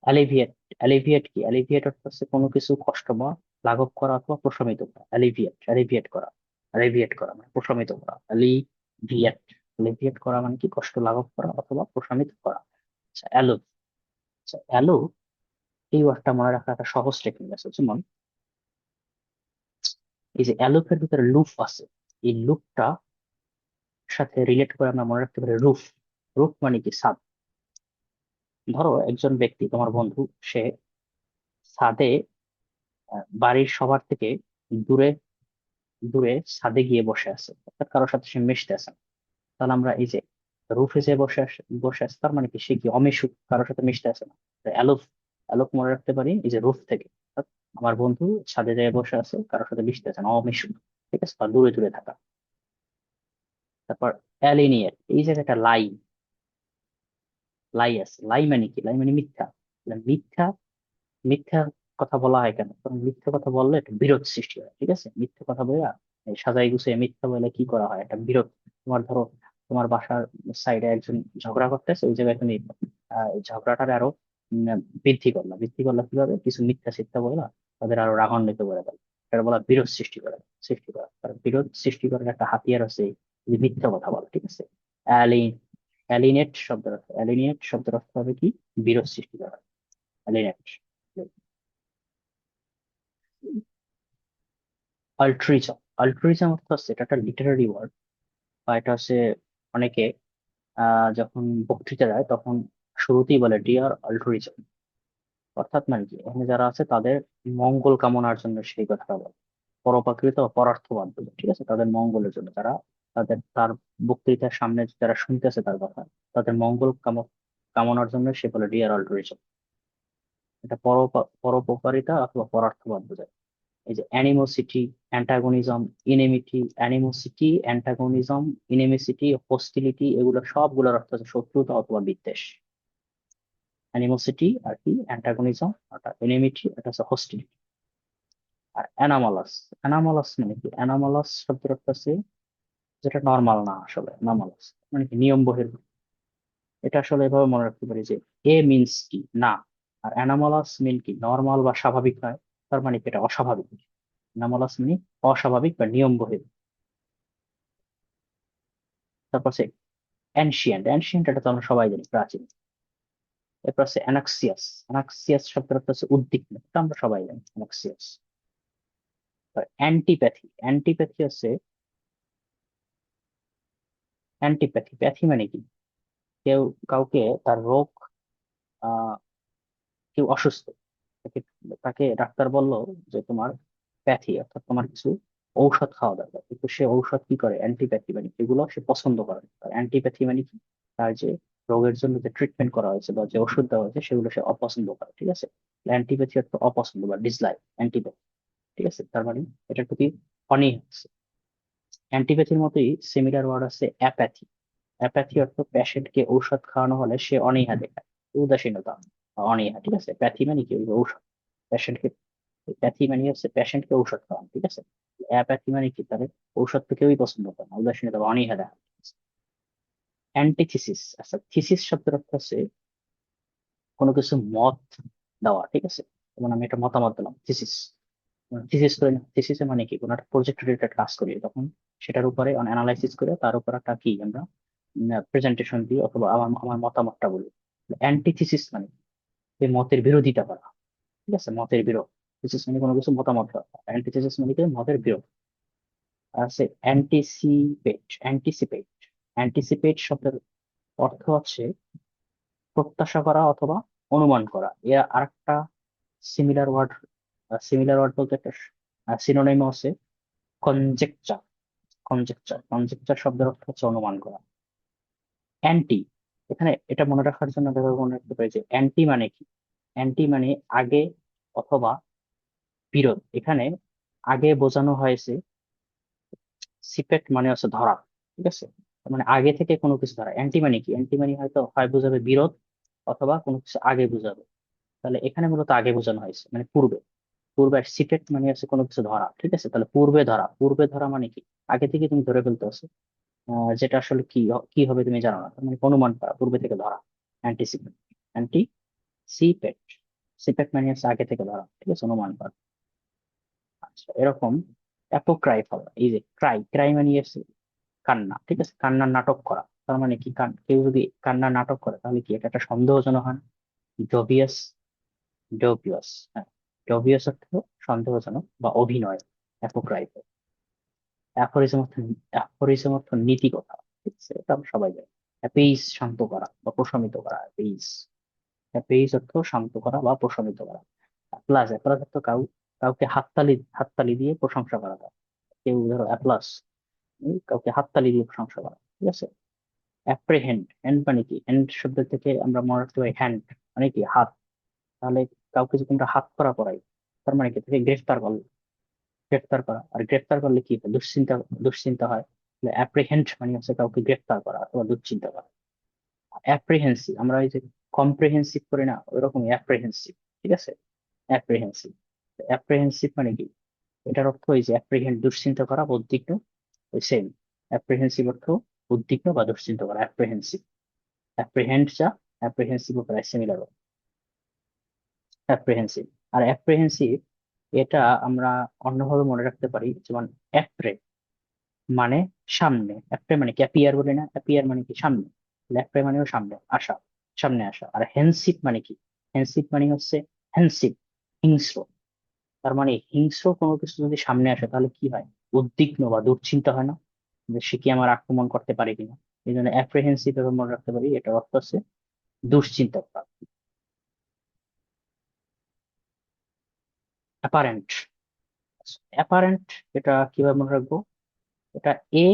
অ্যালিভিয়েট, অ্যালিভিয়েট কি, অ্যালিভিয়েট অর্থ হচ্ছে কোনো কিছু কষ্ট বা লাঘব করা অথবা প্রশমিত করা, অ্যালিভিয়েট, অ্যালিভিয়েট করা, অ্যালিভিয়েট করা মানে প্রশমিত করা, অ্যালিভিয়েট, অ্যালিভিয়েট করা মানে কি, কষ্ট লাঘব করা অথবা প্রশমিত করা। আচ্ছা, অ্যালো, আচ্ছা অ্যালো, এই ওয়ার্ডটা মনে রাখার একটা সহজ টেকনিক আছে, যেমন এই যে অ্যালোফের ভিতরে লুপ আছে, এই লুপটা সাথে রিলেট করে আমরা মনে রাখতে পারি রুফ। রুফ মানে কি, ছাদ। ধরো একজন ব্যক্তি, তোমার বন্ধু, সে ছাদে বাড়ির সবার থেকে দূরে দূরে ছাদে গিয়ে বসে আছে, অর্থাৎ কারোর সাথে সে মিশতে আছে না। তাহলে আমরা এই যে রুফে যে বসে আছে, তার মানে কি সে কি অমিশুক, কারোর সাথে মিশতে আছে না। অ্যালোফ, অ্যালোফ মনে রাখতে পারি এই যে রুফ থেকে, অর্থাৎ আমার বন্ধু ছাদে যেয়ে বসে আছে, কারোর সাথে মিশতে আছে না, অমিশুক। ঠিক আছে, বা দূরে দূরে থাকা। তারপর অ্যালিনিয়েট, এই জায়গাটা লাই, লাই আছে। লাই মানে কি? লাই মানে মিথ্যা। তাহলে মিথ্যা, মিথ্যা কথা বলা হয় কেন? কারণ মিথ্যা কথা বললে একটা বিরোধ সৃষ্টি হয়। ঠিক আছে, মিথ্যা কথা বলে এই সাজাই গুছিয়ে মিথ্যা বলে কি করা হয়, একটা বিরোধ। তোমার ধরো, তোমার বাসার সাইডে একজন ঝগড়া করতেছে, ওই জায়গায় তুমি এই ঝগড়াটার আরো উম, বৃদ্ধি করলা কিভাবে? কিছু মিথ্যা চিন্তা বললা, তাদের আরো রাগান্বিত করে দেয়। এটা বলা বিরোধ সৃষ্টি করা। কারণ বিরোধ সৃষ্টি করার একটা হাতিয়ার আছে এই যে মিথ্যা কথা বলা। ঠিক আছে। অ্যালিন অ্যালিনেট শব্দের অর্থ হবে কি? বিরোধ সৃষ্টি করা। অ্যালিনেট। অল্ট্রুইজম অর্থ হচ্ছে, এটা একটা লিটারারি ওয়ার্ড, বা এটা হচ্ছে অনেকে যখন বক্তৃতা দেয় তখন শুরুতেই বলে ডিয়ার অল্ট্রুইজম। অর্থাৎ মানে কি, এখানে যারা আছে তাদের মঙ্গল কামনার জন্য সেই কথাটা বলে। পরোপকৃত ও পরার্থবাদ বলে। ঠিক আছে, তাদের মঙ্গলের জন্য, তারা তার বক্তৃতার সামনে যারা শুনতেছে তার কথা, তাদের মঙ্গল কামনার জন্য সে বলে ডিয়ার অল্ট্রুইজম। এটা পরোপকারিতা অথবা পরার্থবাদ বোঝায়। এই যে অ্যানিমোসিটি, অ্যান্টাগনিজম, ইনেমিটি, অ্যানিমোসিটি, অ্যান্টাগনিজম, ইনেমিসিটি, হোস্টিলিটি, এগুলো সবগুলোর অর্থ হচ্ছে শত্রুতা অথবা বিদ্বেষ। অ্যানিমোসিটি আর কি, অ্যান্টাগনিজম, ওটা এনিমিটি, এটা হচ্ছে হোস্টিলিটি। আর অ্যানামালাস, অ্যানামালাস মানে কি? অ্যানামালাস শব্দের অর্থ আছে যেটা নর্মাল না। আসলে অ্যানামালাস মানে কি? নিয়ম বহির্ভূত। এটা আসলে এভাবে মনে রাখতে পারি যে এ মিনস কি না, আর অ্যানামালাস মিন কি? নর্মাল বা স্বাভাবিক নয়, তার মানে কি এটা অস্বাভাবিক। অ্যানামালাস মানে অস্বাভাবিক বা নিয়ম বহির্ভূত। তারপর আছে অ্যানশিয়েন্ট, অ্যানশিয়েন্ট এটা তো আমরা সবাই জানি, প্রাচীন। এরপর আছে অ্যানাক্সিয়াস, অ্যানাক্সিয়াস শব্দের অর্থ হচ্ছে উদ্বিগ্ন, এটা আমরা সবাই জানি অ্যানাক্সিয়াস। অ্যান্টিপ্যাথি, অ্যান্টিপ্যাথি হচ্ছে, অ্যান্টিপ্যাথি, প্যাথি মানে কি? কেউ কাউকে তার রোগ, আহ কেউ অসুস্থ, তাকে তাকে ডাক্তার বলল যে তোমার প্যাথি, অর্থাৎ তোমার কিছু ঔষধ খাওয়া দরকার, কিন্তু সে ঔষধ কি করে? অ্যান্টিপ্যাথি মানে এগুলো সে পছন্দ করে না। অ্যান্টিপ্যাথি মানে কি? তার যে রোগের জন্য যে ট্রিটমেন্ট করা হয়েছে বা যে ওষুধ দেওয়া হয়েছে সেগুলো সে অপছন্দ করে। ঠিক আছে, অ্যান্টিপ্যাথি অর্থ অপছন্দ বা ডিসলাইক, অ্যান্টিপ্যাথি। ঠিক আছে, তার মানে এটার প্রতি অনীহা আছে। অ্যান্টিপ্যাথির মতোই সিমিলার ওয়ার্ড আছে অ্যাপ্যাথি। অ্যাপ্যাথি অর্থ পেশেন্টকে ঔষধ খাওয়ানো হলে সে অনীহা দেখায়, উদাসীনতা বা অনীহা। ঠিক আছে, প্যাথি মানে কি? ওই যে ঔষধ, পেশেন্টকে, প্যাথি মানে হচ্ছে পেশেন্টকে ঔষধ খাওয়ানো। ঠিক আছে, অ্যাপ্যাথি মানে কি? তাদের ঔষধ তো কেউই পছন্দ করে না, উদাসীনতা বা অনীহা দেখা। অ্যান্টিথিসিস, আচ্ছা থিসিস শব্দের অর্থ হচ্ছে কোনো কিছু মত দেওয়া। ঠিক আছে, যেমন আমি একটা মতামত দিলাম, থিসিস। থিসিস করে, থিসিসে মানে কি? কোনো একটা প্রজেক্ট রিলেটেড কাজ করি, তখন সেটার উপরে অ্যানালাইসিস করে তার উপর একটা কি আমরা প্রেজেন্টেশন দিই, অথবা আমার আমার মতামতটা বলি। অ্যান্টিথিসিস মানে এই মতের বিরোধিতা করা। ঠিক আছে, মতের বিরোধ। থিসিস মানে কোনো কিছু মতামত দেওয়া, অ্যান্টিথিসিস মানে কি? মতের বিরোধ। আর আছে অ্যান্টিসিপেট, অ্যান্টিসিপেট শব্দের অর্থ হচ্ছে প্রত্যাশা করা অথবা অনুমান করা। এর আরেকটা সিমিলার ওয়ার্ড, বলতে একটা সিনোনিম আছে কনজেকচার। কনজেকচার শব্দের অর্থ হচ্ছে অনুমান করা। অ্যান্টি, এখানে এটা মনে রাখার জন্য ব্যবহার মনে রাখতে পারি যে অ্যান্টি মানে কি? অ্যান্টি মানে আগে অথবা বিরোধ। এখানে আগে বোঝানো হয়েছে, সিপেট মানে হচ্ছে ধরা। ঠিক আছে, তার মানে আগে থেকে কোনো কিছু ধরা। অ্যান্টি মানে কি? অ্যান্টি মানে হয়তো হয় বোঝাবে বিরোধ, অথবা কোনো কিছু আগে বোঝাবে। তাহলে এখানে মূলত আগে বোঝানো হয়েছে, মানে পূর্বে। পূর্বে সিপেট মানে হচ্ছে কোনো কিছু ধরা। ঠিক আছে, তাহলে পূর্বে ধরা মানে কি? আগে থেকে তুমি ধরে ফেলতে আছো, যেটা আসলে কি কি হবে তুমি জানো না, তার মানে অনুমান করা, পূর্বে থেকে ধরা। অ্যান্টিসিপেট, অ্যান্টি সিপেট, সিপেট মানে হচ্ছে আগে থেকে ধরা। ঠিক আছে, অনুমান করা। আচ্ছা, এরকম অ্যাপোক্রাইফ হবে। এই যে ক্রাই, ক্রাই মানে হচ্ছে কান্না। ঠিক আছে, কান্নার নাটক করা। তার মানে কি? কেউ যদি কান্নার নাটক করে তাহলে কি এটা একটা সন্দেহজনক হয়? ডবিয়াস, ডবিয়াস, হ্যাঁ, ডবিয়াস অর্থ সন্দেহজনক বা অভিনয়। অ্যাপোক্রাইফ। অ্যাফোরিজম অর্থ নীতি কথা। ঠিক আছে, এটা আমরা সবাই জানি। অ্যাপেইস শান্ত করা বা প্রশমিত করা, অ্যাপেইস। অ্যাপেইস অর্থ শান্ত করা বা প্রশমিত করা। প্লাস অ্যাপ্লাস অর্থ কাউকে হাততালি দিয়ে প্রশংসা করা যায়। কেউ ধরো অ্যাপ্লাস, কাউকে হাততালি দিয়ে প্রশংসা করা, ঠিক আছে। অ্যাপ্রিহেন্ড, হ্যান্ড মানে কি? হ্যান্ড শব্দ থেকে আমরা মনে রাখতে পারি হ্যান্ড মানে কি হাত। তাহলে কাউকে যদি আমরা হাত করা পড়াই, তার মানে কি? তাকে গ্রেফতার করলে, গ্রেফতার করা। আর গ্রেফতার করলে কি হয়? দুশ্চিন্তা, দুশ্চিন্তা হয়। অ্যাপ্রিহেন্ড মানে হচ্ছে কাউকে গ্রেফতার করা অথবা দুশ্চিন্তা করা। অ্যাপ্রিহেন্সিভ, আমরা এই যে কম্প্রিহেন্সিভ করি না, ওইরকম অ্যাপ্রিহেন্সিভ, ঠিক আছে। অ্যাপ্রিহেন্সিভ, অ্যাপ্রিহেন্সিভ মানে কি? এটার অর্থ এই যে অ্যাপ্রিহেন্ড, দুশ্চিন্তা করা বা উদ্বিগ্ন, ওই সেম। অ্যাপ্রিহেন্সিভ অর্থ উদ্বিগ্ন বা দুশ্চিন্তা করা, অ্যাপ্রিহেন্সিভ। অ্যাপ্রিহেন্ড যা, অ্যাপ্রিহেন্সিভ প্রায় সিমিলার, অ্যাপ্রিহেন্সিভ। আর অ্যাপ্রিহেন্সিভ এটা আমরা অন্যভাবে মনে রাখতে পারি, যেমন অ্যাপ্রে মানে সামনে, অ্যাপ্রে মানে কি? অ্যাপিয়ার বলি না, অ্যাপিয়ার মানে কি? সামনে। অ্যাপ্রে মানেও সামনে আসা, সামনে আসা। আর হেনসিভ মানে কি? হেনসিভ মানে হচ্ছে হেনসিভ, হিংস্র। তার মানে হিংস্র কোনো কিছু যদি সামনে আসে তাহলে কি হয়? উদ্বিগ্ন বা দুশ্চিন্তা হয় না, যে সে কি আমার আক্রমণ করতে পারে কিনা। এই জন্য অ্যাপ্রিহেন্সিভ এভাবে মনে রাখতে পারি, এটা অর্থ হচ্ছে দুশ্চিন্তা করা। অ্যাপারেন্ট, অ্যাপারেন্ট এটা কিভাবে মনে রাখবো? এটা এ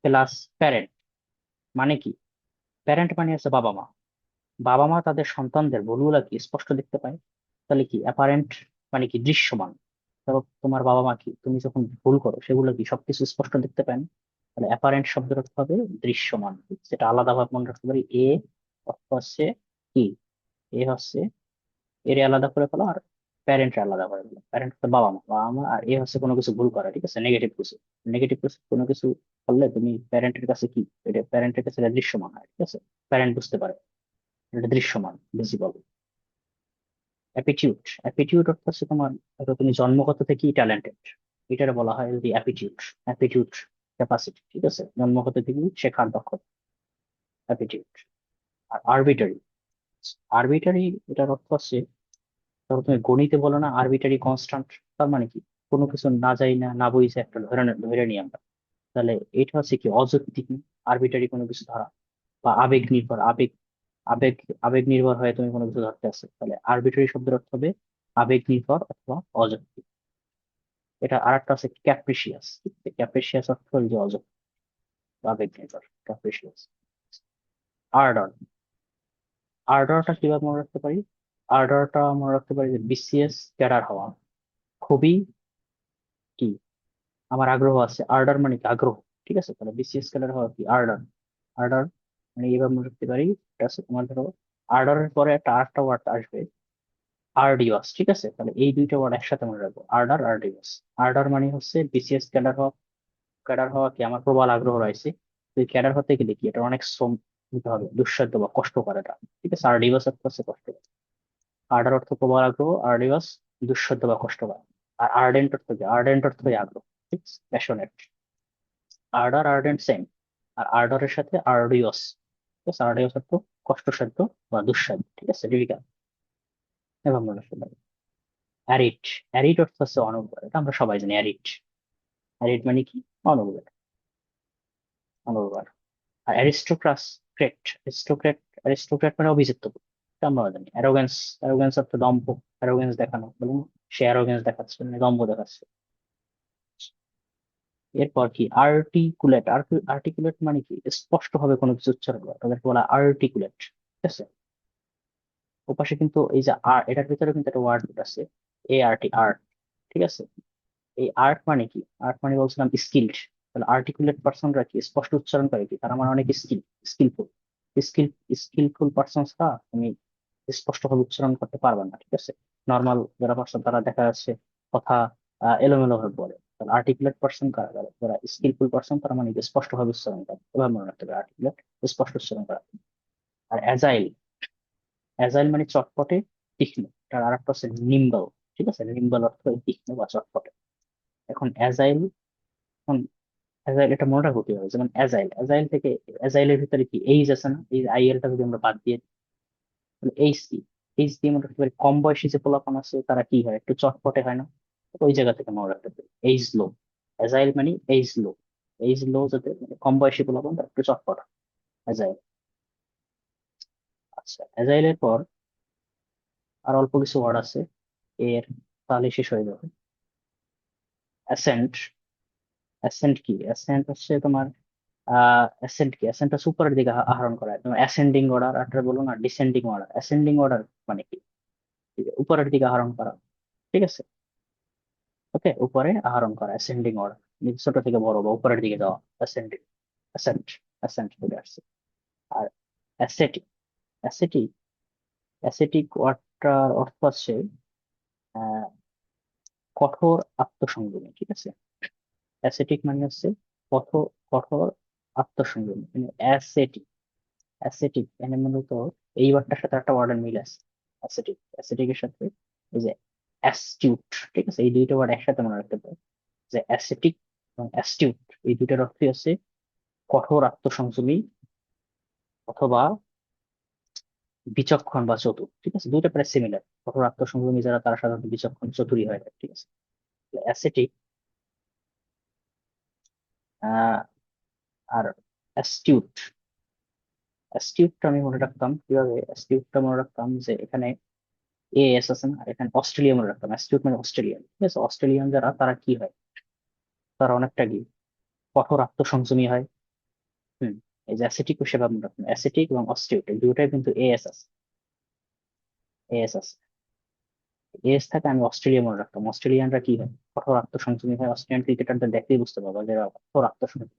প্লাস প্যারেন্ট মানে কি? প্যারেন্ট মানে হচ্ছে বাবা মা। বাবা মা তাদের সন্তানদের ভুলগুলা কি স্পষ্ট দেখতে পায়। তাহলে কি অ্যাপারেন্ট মানে কি? দৃশ্যমান। ধরো তোমার বাবা মা কি, তুমি যখন ভুল করো সেগুলো কি সবকিছু স্পষ্ট দেখতে পায় না? তাহলে অ্যাপারেন্ট শব্দের অর্থ হবে দৃশ্যমান। সেটা আলাদাভাবে মনে রাখতে পারি। এ অর্থ হচ্ছে কি? এ হচ্ছে, এর আলাদা করে ফেলো, আর প্যারেন্ট আলাদা করে ফেলো। প্যারেন্ট হচ্ছে বাবা মা, বাবা মা। আর এ হচ্ছে কোনো কিছু ভুল করা, ঠিক আছে, নেগেটিভ কিছু। নেগেটিভ কোনো কিছু করলে তুমি প্যারেন্টের কাছে কি, এটা প্যারেন্টের কাছে এটা দৃশ্যমান হয়, ঠিক আছে। প্যারেন্ট বুঝতে পারে, এটা দৃশ্যমান, ভিজিবল। অ্যাপিটিউড, অ্যাপিটিউড অর্থ হচ্ছে তোমার, হয়তো তুমি জন্মগত থেকেই ট্যালেন্টেড, এটার বলা হয় যদি অ্যাপিটিউড। অ্যাপিটিউড ক্যাপাসিটি, ঠিক আছে, জন্মগত থেকেই শেখার দক্ষতা, অ্যাপিটিউড। আর আরবিটারি, আরবিটারি এটার অর্থ হচ্ছে, ধরো তুমি গণিতে বলো না আরবিটারি কনস্ট্যান্ট, তার মানে কি? কোনো কিছু না যাই না, না বুঝে একটা ধরে নিই আমরা। তাহলে এটা হচ্ছে কি? অযৌক্তিক। আরবিটারি কোনো কিছু ধরা, বা আবেগ নির্ভর, আবেগ আবেগ নির্ভর হয়ে তুমি কোনো কিছু ধরতে আসছো, তাহলে আরবিটারি শব্দের অর্থ হবে আবেগ নির্ভর অথবা অযৌক্তিক। এটা আরেকটা আছে ক্যাপ্রিসিয়াস। ক্যাপ্রিসিয়াস অর্থ হল যে অযৌক্তিক বা আবেগ নির্ভর, ক্যাপ্রিসিয়াস। আর্ডার, আর্ডারটা কিভাবে মনে রাখতে পারি? আর্ডারটা মনে রাখতে পারি যে বিসিএস ক্যাডার হওয়া, খুবই কি, আমার আগ্রহ আছে। আর্ডার মানে কি? আগ্রহ, ঠিক আছে। তাহলে বিসিএস ক্যাডার হওয়া কি? আর্ডার। আর্ডার মানে এইভাবে মনে রাখতে পারি। এটা আছে তোমার, ধরো আর্ডারের পরে একটা আরেকটা ওয়ার্ড আসবে আর্ডিয়াস, ঠিক আছে। তাহলে এই দুইটা ওয়ার্ড একসাথে মনে রাখবো, আর্ডার, আর্ডিয়াস। আর্ডার মানে হচ্ছে বিসিএস ক্যাডার হওয়া, ক্যাডার হওয়া কি আমার প্রবল আগ্রহ রয়েছে। তুই ক্যাডার হতে গেলে কি, এটা অনেক শ্রম দিতে হবে, দুঃসাধ্য বা কষ্ট করাটা, ঠিক আছে। আর্ডিয়াস অর্থ হচ্ছে কষ্ট। আর্ডার অর্থ প্রবল আগ্রহ, আর্ডিয়াস দুঃসাধ্য বা কষ্ট করা। আর আর্ডেন্ট অর্থ কি? আর্ডেন্ট অর্থ আগ্রহ, ঠিক, প্যাশনেট। Ardour, ardent same. আর আর্ডারের সাথে আর্ডিয়াস, ঠিক আছে। আর্ডিয়াস অর্থ কষ্টসাধ্য বা দুঃসাধ্য, ঠিক আছে, ডিফিকাল্ট। এবার মনে রাখতে পারি। অ্যারিড, অ্যারিড অর্থ হচ্ছে অনুর্বর, এটা আমরা সবাই জানি। অ্যারিড, অ্যারিড মানে কি? অনুর্বর, অনুর্বর। আর অ্যারিস্টোক্রাস, গ্রেট, অ্যারিস্টোক্রেট, অ্যারিস্টোক্রেট মানে অভিজাত্য, এটা আমরা জানি। অ্যারোগ্যান্স, অ্যারোগ্যান্স অর্থ দম্ভ, অ্যারোগ্যান্স দেখানো, বলুন সে অ্যারোগ্যান্স দেখাচ্ছে মানে দম্ভ দেখাচ্ছে। এরপর কি? আর্টিকুলেট, আর্টিকুলেট মানে কি? স্পষ্ট ভাবে কোনো কিছু উচ্চারণ করা, তাদেরকে বলা আর্টিকুলেট, ঠিক আছে। ওপাশে কিন্তু এই যে আর, এটার ভিতরে কিন্তু একটা ওয়ার্ড আছে, এ আর টি, আর্ট, ঠিক আছে। এই আর্ট মানে কি? আর্ট মানে বলছিলাম স্কিলড। তাহলে আর্টিকুলেট পার্সনরা কি স্পষ্ট উচ্চারণ করে কি? তারা মানে অনেক স্কিলফুল। স্কিল স্কিলফুল পার্সনসরা তুমি স্পষ্ট ভাবে উচ্চারণ করতে পারবে না, ঠিক আছে। নর্মাল যারা পার্সন তারা দেখা যাচ্ছে কথা এলোমেলো ভাবে বলে। তাহলে আর্টিকুলেট পার্সন কারা? যারা স্কিলফুল পার্সন, তারা মানে কি স্পষ্ট ভাবে উচ্চারণ করে, এভাবে মনে রাখতে হবে আর্টিকুলেট, স্পষ্ট উচ্চারণ করা। আর অ্যাজাইল, অ্যাজাইল মানে চটপটে, তীক্ষ্ণ। তার আরেকটা হচ্ছে নিম্বাল, ঠিক আছে। নিম্বাল অর্থ তীক্ষ্ণ বা চটপটে। এখন অ্যাজাইল, এখন অ্যাজাইল এটা মনে রাখবো কিভাবে? যেমন অ্যাজাইল, অ্যাজাইল থেকে, অ্যাজাইলের ভিতরে কি এইজ আছে না? এই আইএলটা যদি আমরা বাদ দিয়ে এইচ কি, এইচ দিয়ে মনে রাখতে পারি কম বয়সী যে পোলাপান আছে তারা কি হয়? একটু চটপটে হয় না? ওই জায়গা থেকে মনে রাখতে পারি এইজ লো। অ্যাজাইল মানে এইজ লো, এইজ লো যাতে, মানে কম বয়সী পোলাপান তারা একটু চটপট, অ্যাজাইল। আচ্ছা, অ্যাজাইলের পর আর অল্প কিছু ওয়ার্ড আছে, এর তাহলে শেষ হয়ে যাবে। অ্যাসেন্ট। অ্যাসেন্ট কি? অ্যাসেন্ট হচ্ছে তোমার অ্যাসেন্ট কি? অ্যাসেন্ট হচ্ছে উপরের দিকে আরোহণ করা। তোমার অ্যাসেন্ডিং অর্ডার, আর বলো না ডিসেন্ডিং অর্ডার। অ্যাসেন্ডিং অর্ডার মানে কি? উপরের দিকে আরোহণ করা, ঠিক আছে? ওকে, উপরে আরোহণ করা অ্যাসেন্ডিং অর্ডার, ছোট থেকে বড় বা উপরের দিকে যাওয়া অ্যাসেন্ডিং। অ্যাসেন্ট, অ্যাসেন্ট থেকে আসছে। আর অ্যাসেটিক, অ্যাসেটিক, অ্যাসেটিক ওয়ার্ডটার অর্থ হচ্ছে আহ, কঠোর আত্মসংযমী, ঠিক আছে? অ্যাসেটিক মানে হচ্ছে কঠোর, কঠোর আত্মসংযমী, মানে অ্যাসেটিক। অ্যাসেটিক মানে মূলত এই ওয়ার্ডটার সাথে একটা ওয়ার্ডের মিল আছে। অ্যাসেটিক, অ্যাসেটিকের সাথে এই যে অ্যাস্টিউট, ঠিক আছে? এই দুইটা ওয়ার্ড একসাথে মনে রাখতে পারো, যে অ্যাসেটিক এবং অ্যাস্টিউট এই দুইটার অর্থই আছে কঠোর আত্মসংযমী অথবা বিচক্ষণ বা চতুর, ঠিক আছে? দুইটা প্রায় সিমিলার। কঠোর আত্মসংযমী যারা তারা সাধারণত বিচক্ষণ চতুরই হয়, ঠিক আছে? অ্যাসেটিক আহ আর অ্যাস্টিউট, অ্যাস্টিউটটা আমি মনে রাখতাম কিভাবে? অ্যাস্টিউটটা মনে রাখতাম যে এখানে এএস আছে না, আর এখানে অস্ট্রেলিয়া মনে রাখতাম। অ্যাস্টিউট মানে অস্ট্রেলিয়ান, ঠিক আছে? অস্ট্রেলিয়ান যারা তারা কি হয়? তারা অনেকটা কি কঠোর আত্মসংযমী হয়। হুম। এই যে অ্যাসেটিক ও সেবা মনে রাখতাম, অ্যাসেটিক এবং অস্টিউট এই দুটাই কিন্তু এএস আছে, এএস আছে। এএস থাকে, আমি অস্ট্রেলিয়া মনে রাখতাম। অস্ট্রেলিয়ানরা কি হয়? কঠোর আত্মসংযমী হয়। অস্ট্রেলিয়ান ক্রিকেটারদের দেখলেই বুঝতে পারবা যে এরা কঠোর আত্মসংযমী,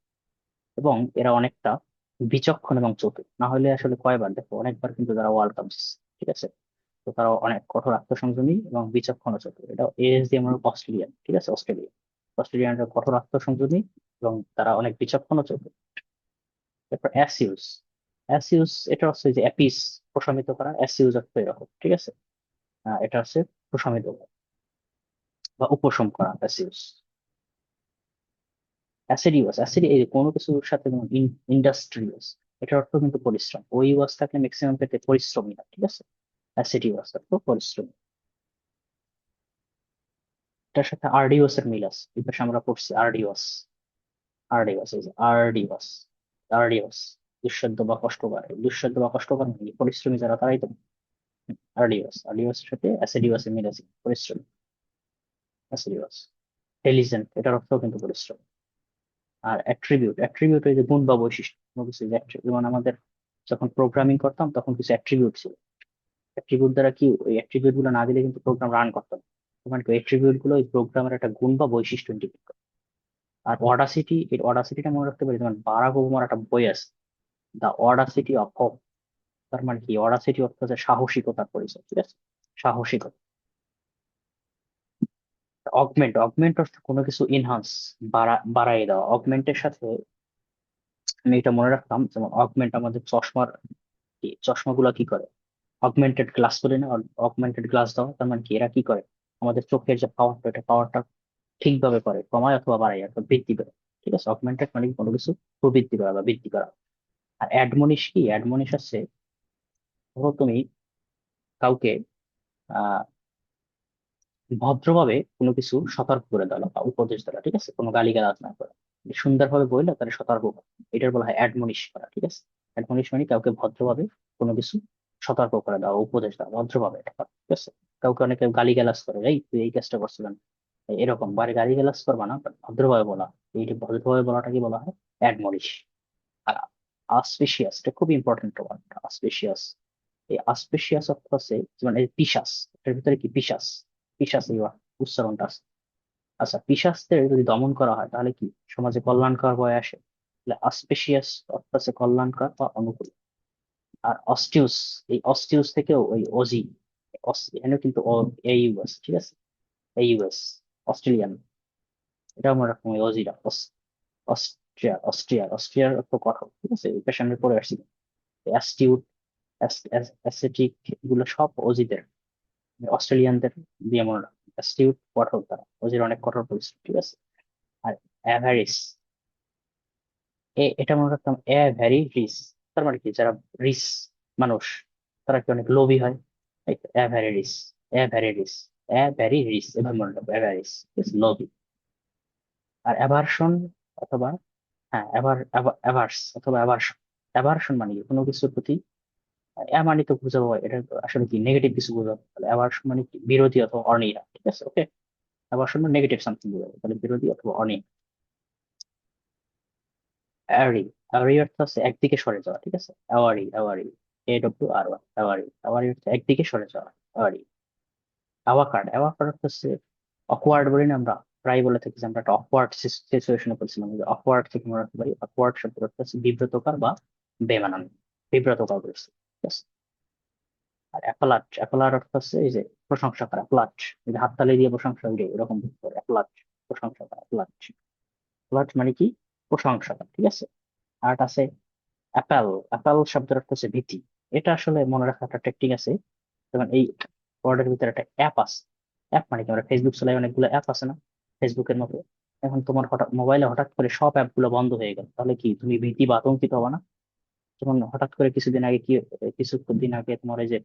এবং এরা অনেকটা বিচক্ষণ এবং চতুর। না হলে আসলে কয়বার দেখো, অনেকবার কিন্তু তারা ওয়ার্ল্ড কাপ জিতছে, ঠিক আছে? তো তারা অনেক কঠোর আত্মসংযমী এবং বিচক্ষণ ও চতুর। এটা এএস দিয়ে আমরা অস্ট্রেলিয়ান, ঠিক আছে? অস্ট্রেলিয়া, অস্ট্রেলিয়ানরা কঠোর আত্মসংযমী এবং তারা অনেক বিচক্ষণ ও চতুর। তারপর অ্যাসিউস, অ্যাসিউস এটা হচ্ছে যে অ্যাপিস, প্রশমিত করা। অ্যাসিউস অর্থ এরকম, ঠিক আছে? এটা হচ্ছে প্রশমিত করা বা উপশম করা, অ্যাসিউস। অ্যাসিডিউস, অ্যাসিড এই যে কোনো কিছুর সাথে, যেমন ইন্ডাস্ট্রিয়াস, এটার অর্থ কিন্তু পরিশ্রম। ওই ওয়াস থাকলে ম্যাক্সিমাম ক্ষেত্রে পরিশ্রমী হয়, ঠিক আছে? অ্যাসিডিউস অর্থ পরিশ্রমী। এটার সাথে আরডিওস এর মিল আছে, এই পাশে আমরা পড়ছি আরডিওস। আরডিওস, এই যে আরডিওস, আরডিওস দুঃসাধ্য বা কষ্টকর। দুঃসাধ্য বা কষ্টকর মানে কি? পরিশ্রমী যারা তারাই তো আরডিওস। আরডিওস এর সাথে অ্যাসিডিউস এর মিল আছে, পরিশ্রমী। অ্যাসিডিউস। ইন্টেলিজেন্ট, এটার অর্থ কিন্তু পরিশ্রম। আর অ্যাট্রিবিউট, অ্যাট্রিবিউট এই যে গুণ বা বৈশিষ্ট্য, কোনো কিছু যে যেমন আমাদের যখন প্রোগ্রামিং করতাম তখন কিছু অ্যাট্রিবিউট ছিল। অ্যাট্রিবিউট দ্বারা কি, ওই অ্যাট্রিবিউট গুলো না দিলে কিন্তু প্রোগ্রাম রান করতাম। তখন কি অ্যাট্রিবিউট গুলো ওই প্রোগ্রামের একটা গুণ বা বৈশিষ্ট্য ইন্ডিকেট করে। আর অডাসিটি, এই অডাসিটিটা মনে রাখতে পারি, যেমন বারাক ওবামার একটা বই আছে, দ্য অডাসিটি অফ হোপ। তার মানে কি? অডাসিটি অর্থ হচ্ছে সাহসিকতার পরিচয়, ঠিক আছে? সাহসিকতা। অগমেন্ট, অগমেন্ট অর্থ কোনো কিছু ইনহান্স, বাড়াই দেওয়া। অগমেন্টের সাথে আমি এটা মনে রাখতাম, যেমন অগমেন্ট আমাদের চশমার কি, চশমাগুলো কি করে? অগমেন্টেড গ্লাস বলে না, অগমেন্টেড গ্লাস দাও, তার মানে কি এরা কি করে? আমাদের চোখের যে পাওয়ারটা, এটা পাওয়ারটা ঠিকভাবে করে, কমায় অথবা বাড়ায় অথবা বৃদ্ধি করে, ঠিক আছে? অগমেন্টেড মানে কি? কোনো কিছু প্রবৃদ্ধি করা বা বৃদ্ধি করা। আর অ্যাডমনিশ কি? অ্যাডমনিশ হচ্ছে, ধরো তুমি কাউকে আহ ভদ্রভাবে কোনো কিছু সতর্ক করে দেওয়া বা উপদেশ দেওয়া, ঠিক আছে? কোনো গালিগালাজ না করা, সুন্দরভাবে বললে তারা সতর্ক করা, এটার বলা হয় অ্যাডমনিশ করা, ঠিক আছে? অ্যাডমনিশ মানে কাউকে ভদ্রভাবে কোনো কিছু সতর্ক করে দেওয়া, উপদেশ দেওয়া, ভদ্রভাবে এটা করা, ঠিক আছে? কাউকে অনেকে গালিগালাজ করে, এই তুই এই কাজটা করছিলেন, এরকম বারে গালিগালাজ করবা না, but ভদ্রভাবে বলা। এই যে ভদ্রভাবে বলাটা কি বলা হয়? অ্যাডমনিশ। আর আসপিশিয়াস, এটা খুব ইম্পর্টেন্ট ওয়ার্ড, আসপিশিয়াস। এই আসপিশিয়াস অর্থ আছে, যেমন এই পিশাচ, এটার ভিতরে কি পিশাচ, পিশাচ এই উচ্চারণটা আছে। আচ্ছা, পিশাচদের যদি দমন করা হয় তাহলে কি সমাজে কল্যাণকর বয়ে আসে? তাহলে আসপিশিয়াস অর্থ আছে কল্যাণকর বা অনুকূল। আর অস্টিউস, এই অস্টিউস থেকেও ওই ওজি, এখানেও কিন্তু এইউএস, ঠিক আছে? এইউএস, অস্ট্রেলিয়ান, এটাও মনে রাখবো। ওই অজিটা অস্ট্রিয়া, অস্ট্রিয়ার অর্থ কঠোর, ঠিক আছে? এই পেশে আমরা পড়ে আসছি। অ্যাস্টিউট, অ্যাসেটিক, এগুলো সব অজিদের, অস্ট্রেলিয়ানদের দিয়ে মনে রাখবো। অ্যাস্টিউট কঠোর, তারা অজির অনেক কঠোর পরিস্থিতি, ঠিক আছে? আর অ্যাভারিস, এটা মনে রাখতাম, এ ভ্যারি রিচ। তার মানে কি? যারা রিচ মানুষ তারা কি অনেক লোভী হয়? A very rich, a very rich, a very rich, এভাবে মনে রাখবো, অ্যাভারিস, লোভী। আর অ্যাভারশন অথবা, হ্যাঁ অ্যাভার্স অথবা অ্যাভারশন। অ্যাভারশন মানে কি? কোনো কিছুর প্রতি, মানে তো বোঝাবো এটা তো আসলে কি নেগেটিভ কিছু বোঝাবো। তাহলে অ্যাভারশন মানে কি? বিরোধী অথবা অনীহা, ঠিক আছে? ওকে। আবার শূন্য নেগেটিভ সামথিং বোঝাবে, তাহলে বিরোধী অথবা অনিয়ম। অ্যারি, অ্যারি অর্থ হচ্ছে একদিকে সরে যাওয়া, ঠিক আছে? অ্যাওয়ারি, অ্যাওয়ারি, AWRY, অ্যাওয়ারি, অ্যাওয়ারি অর্থ একদিকে সরে যাওয়া, অ্যাওয়ারি। অ্যাওয়াকার্ড, অ্যাওয়াকার্ড অর্থ হচ্ছে অকওয়ার্ড বলি না আমরা, প্রায় বলে থাকি যে আমরা একটা অকওয়ার্ড সিচুয়েশনে পড়ছিলাম, যে অকওয়ার্ড থেকে আমরা রাখতে পারি, অকওয়ার্ড শব্দের অর্থ হচ্ছে বিব্রতকর বা বেমানান, বিব্রতকর বলছি, ঠিক আছে? আর অ্যাপলাচ, অ্যাপলার অর্থ হচ্ছে এই যে প্রশংসা করা, প্লাচ, এই যে হাততালি দিয়ে প্রশংসা করে এরকম করে অ্যাপলাচ, প্রশংসা করা, প্লাচ। প্লাচ মানে কি? প্রশংসা করা, ঠিক আছে? আর আছে অ্যাপেল, অ্যাপেল শব্দের অর্থ হচ্ছে ভীতি। এটা আসলে মনে রাখার একটা টেকনিক আছে, যেমন এই ওয়ার্ডের ভিতরে একটা অ্যাপ আছে। অ্যাপ মানে কি, আমরা ফেসবুক চালাই, অনেকগুলো অ্যাপ আছে না ফেসবুকের মতো? এখন তোমার হঠাৎ মোবাইলে হঠাৎ করে সব অ্যাপ গুলো বন্ধ হয়ে গেল, তাহলে কি তুমি ভীতি বা আতঙ্কিত হবে না? যেমন হঠাৎ করে কিছুদিন আগে কি, কিছুদিন আগে তোমার এই যে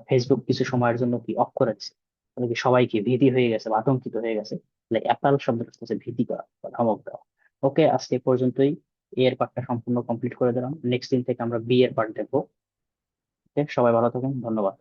ফেসবুক কিছু সময়ের জন্য কি অফ করে দিচ্ছে, তাহলে কি সবাই কি ভীতি হয়ে গেছে বা আতঙ্কিত হয়ে গেছে? তাহলে অ্যাপেল শব্দটা হচ্ছে ভীতি করা বা ধমক দেওয়া। ওকে, আজকে এ পর্যন্তই। এ এর পার্টটা সম্পূর্ণ কমপ্লিট করে দিলাম, নেক্সট দিন থেকে আমরা বি এর পার্ট দেখবো। ওকে, সবাই ভালো থাকুন, ধন্যবাদ।